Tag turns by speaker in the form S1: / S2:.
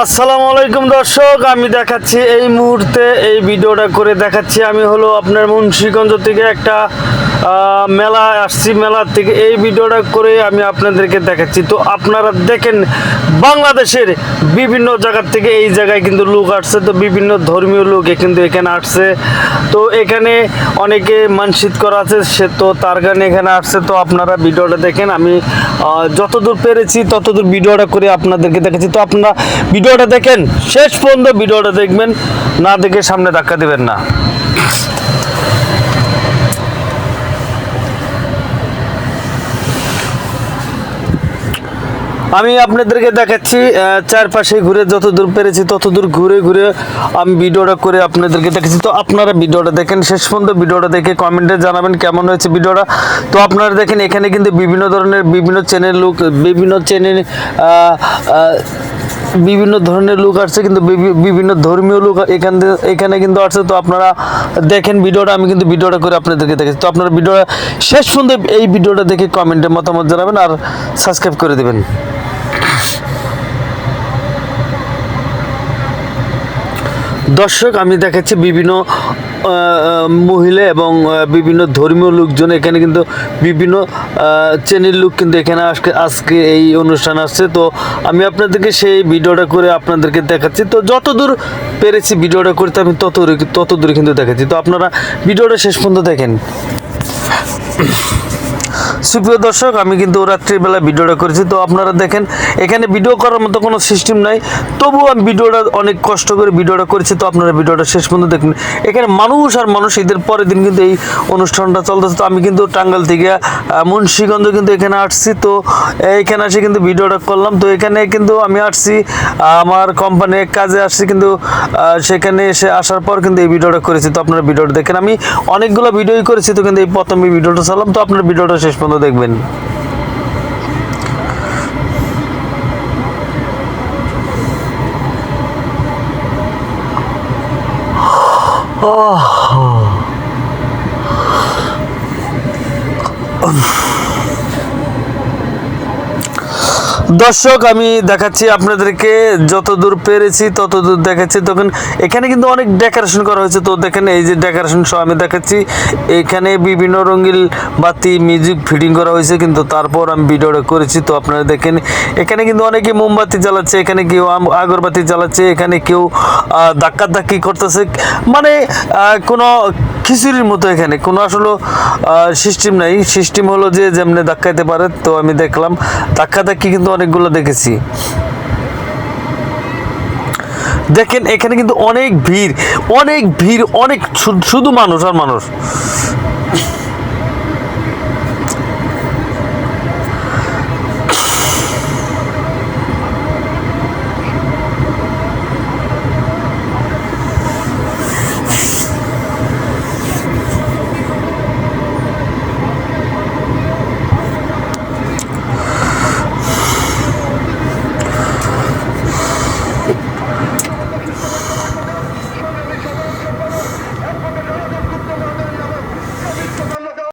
S1: আসসালামু আলাইকুম দর্শক, আমি দেখাচ্ছি এই মুহূর্তে এই ভিডিওটা করে দেখাচ্ছি। আমি হলো আপনার মুন্সিগঞ্জ থেকে একটা মেলা আসছি, মেলার থেকে এই ভিডিওটা করে আমি আপনাদেরকে দেখাচ্ছি। তো আপনারা দেখেন বাংলাদেশের বিভিন্ন জায়গার থেকে এই জায়গায় কিন্তু লোক আসছে, তো বিভিন্ন ধর্মীয় লোক কিন্তু এখানে আসছে। তো এখানে অনেকে মানসিক করা আছে, সে তো তার কারণে এখানে আসছে। তো আপনারা ভিডিওটা দেখেন, আমি যতদূর পেরেছি ততদূর ভিডিওটা করে আপনাদেরকে দেখাচ্ছি। তো আপনারা ভিডিওটা দেখেন, শেষ পর্যন্ত ভিডিওটা দেখবেন, না দেখে সামনে ধাক্কা দেবেন না। আমি আপনাদেরকে দেখাচ্ছি চারপাশে ঘুরে যতদূর পেরেছি ততদূর ঘুরে ঘুরে আমি ভিডিওটা করে আপনাদেরকে দেখাচ্ছি। তো আপনারা ভিডিওটা দেখেন, শেষ পর্যন্ত ভিডিওটা দেখে কমেন্টে জানাবেন কেমন হয়েছে ভিডিওটা। তো আপনারা দেখেন এখানে কিন্তু বিভিন্ন ধরনের বিভিন্ন চ্যানেল লোক, বিভিন্ন চ্যানেল বিভিন্ন ধরনের লোক আসছে, কিন্তু বিভিন্ন ধর্মীয় লোক এখানে কিন্তু আসছে। তো আপনারা দেখেন ভিডিওটা, আমি কিন্তু ভিডিওটা করে আপনাদেরকে দেখেছি। তো আপনারা ভিডিওটা শেষ পর্যন্ত এই ভিডিওটা দেখে কমেন্টে মতামত জানাবেন আর সাবস্ক্রাইব করে দেবেন। দর্শক, আমি দেখাচ্ছি বিভিন্ন মহিলা এবং বিভিন্ন ধর্মীয় লোকজন, এখানে কিন্তু বিভিন্ন শ্রেণীর লোক কিন্তু এখানে আজকে এই অনুষ্ঠান আসছে। তো আমি আপনাদেরকে সেই ভিডিওটা করে আপনাদেরকে দেখাচ্ছি। তো যতদূর পেরেছি ভিডিওটা করতে আমি ততদূর কিন্তু দেখাচ্ছি। তো আপনারা ভিডিওটা শেষ পর্যন্ত দেখেন। সুপ্রিয় দর্শক, আমি কিন্তু রাত্রিবেলা ভিডিওটা করেছি। তো আপনারা দেখেন এখানে ভিডিও করার মতো কোনো সিস্টেম নাই, তবুও আমি ভিডিওটা অনেক কষ্ট করে ভিডিওটা করেছি। তো আপনারা ভিডিওটা শেষ পর্যন্ত দেখুন। এখানে মানুষ আর মানুষ, ঈদের পরের দিন কিন্তু এই অনুষ্ঠানটা চলতেছে। তো আমি কিন্তু টাঙ্গাইল থেকে মুন্সিগঞ্জ কিন্তু এখানে আসছি। তো এইখানে আসি কিন্তু ভিডিওটা করলাম। তো এখানে কিন্তু আমি আসছি আমার কোম্পানির কাজে আসছি, কিন্তু সেখানে এসে আসার পর কিন্তু এই ভিডিওটা করেছি। তো আপনারা ভিডিওটা দেখেন, আমি অনেকগুলো ভিডিওই করেছি, তো কিন্তু এই প্রথমে ভিডিওটা চালাম। তো আপনারা ভিডিওটা শেষ পর্যন্ত দেখবেন। দর্শক, আমি দেখাচ্ছি আপনাদেরকে যতদূর পেরেছি ততদূর দেখাচ্ছি। তখন এখানে কিন্তু অনেক ডেকোরেশন করা হয়েছে। তো দেখেন এই যে ডেকোরেশন সহ আমি দেখাচ্ছি, এখানে বিভিন্ন রঙিন বাতি মিউজিক ফিটিং করা হয়েছে, কিন্তু তারপর আমি ভিডিওটা করেছি। তো আপনারা দেখেন এখানে কিন্তু অনেকে মোমবাতি জ্বালাচ্ছে, এখানে কেউ আগরবাতি জ্বালাচ্ছে, এখানে কেউ ধাক্কি করতেছে, মানে কোনো খিচুড়ির মতো। এখানে কোনো আসলে সিস্টেম নাই, সিস্টেম হলো যে যেমনি ধাক্কাইতে পারে। তো আমি দেখলাম ধাক্কি কিন্তু অনেকগুলো দেখেছি। দেখেন এখানে কিন্তু অনেক ভিড়, অনেক ভিড়, অনেক শুধু মানুষ আর মানুষ।